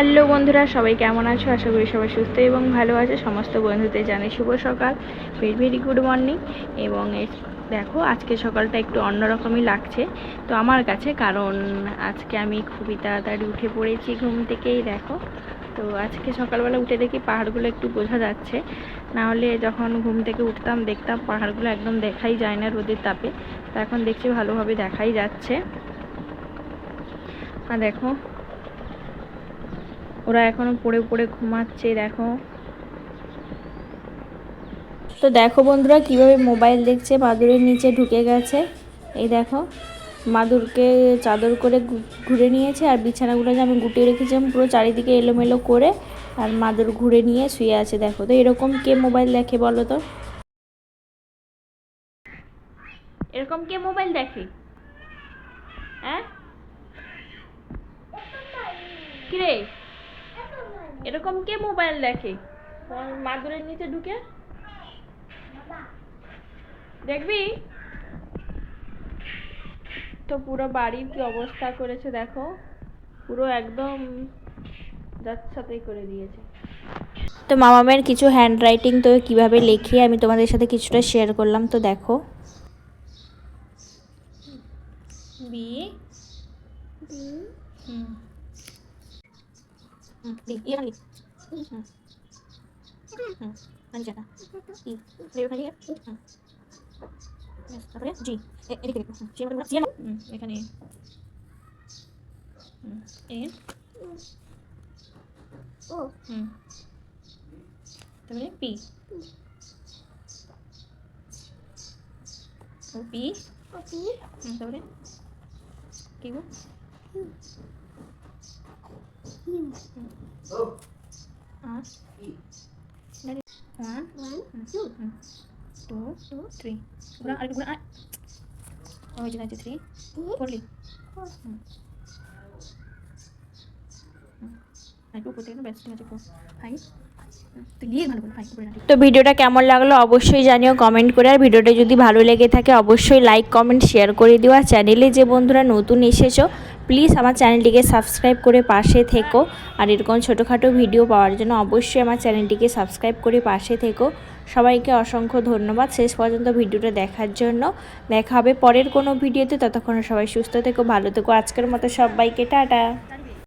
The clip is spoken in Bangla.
হ্যালো বন্ধুরা, সবাই কেমন আছো? আশা করি সবাই সুস্থ এবং ভালো আছে। সমস্ত বন্ধুদের জানাই শুভ সকাল, ভেরি ভেরি গুড মর্নিং। এবং দেখো আজকে সকালটা একটু অন্যরকমই লাগছে তো আমার কাছে, কারণ আজকে আমি খুবই তাড়াতাড়ি উঠে পড়েছি ঘুম থেকেই। দেখো তো আজকে সকালবেলা উঠে দেখি পাহাড়গুলো একটু বোঝা যাচ্ছে, নাহলে যখন ঘুম থেকে উঠতাম দেখতাম পাহাড়গুলো একদম দেখাই যায় না রোদের তাপে। তো এখন দেখছি ভালোভাবে দেখাই যাচ্ছে। আর দেখো ওরা এখনো পড়ে পড়ে ঘুমাচ্ছে। দেখো তো দেখো বন্ধুরা কিভাবে মোবাইল দেখছে, মাদুরের নিচে ঢুকে গেছে। এই দেখো মাদুরকে চাদর করে ঘুরে নিয়েছে, আর বিছানাগুলো যে আমি গুটিয়ে রেখেছিলাম পুরো চারিদিকে এলোমেলো করে, আর মাদুর ঘুরে নিয়ে শুয়ে আছে। দেখো তো এরকম কে মোবাইল দেখে বলো তো? এরকম কে মোবাইল দেখে? হ্যাঁ কিরে, এরকম কে মোবাইল দেখে মাদুরের নিচে ঢুকে? দেখবি তো পুরো বাড়ির কি অবস্থা করেছে দেখো, পুরো একদম যাচ্ছাতাই করে দিয়েছে। তো মামামের কিছু হ্যান্ড রাইটিং তো কিভাবে লেখি আমি তোমাদের সাথে কিছুটা শেয়ার করলাম। তো দেখো বি তারপরে জি এদিকে দেখো, এখানে এন ও তারপরে পি ও পি তারপরে কি গো আর 1 2 3 পুরা আর পুরা ওই যে 3 করলি তো ভিডিওটা কেমন লাগলো অবশ্যই জানিও কমেন্ট করে। আর ভিডিওটা যদি ভালো লেগে থাকে অবশ্যই লাইক কমেন্ট শেয়ার করে দিও। আর চ্যানেলে যে বন্ধুরা নতুন এসেছো প্লিজ আমার চ্যানেলটিকে সাবস্ক্রাইব করে পাশে থেকো। আর এরকম ছোটোখাটো ভিডিও পাওয়ার জন্য অবশ্যই আমার চ্যানেলটিকে সাবস্ক্রাইব করে পাশে থেকো। সবাইকে অসংখ্য ধন্যবাদ শেষ পর্যন্ত ভিডিওটা দেখার জন্য। দেখা হবে পরের কোনো ভিডিওতে, ততক্ষণ সবাই সুস্থ থেকো, ভালো থেকো। আজকের মতো সবাইকে টাটা।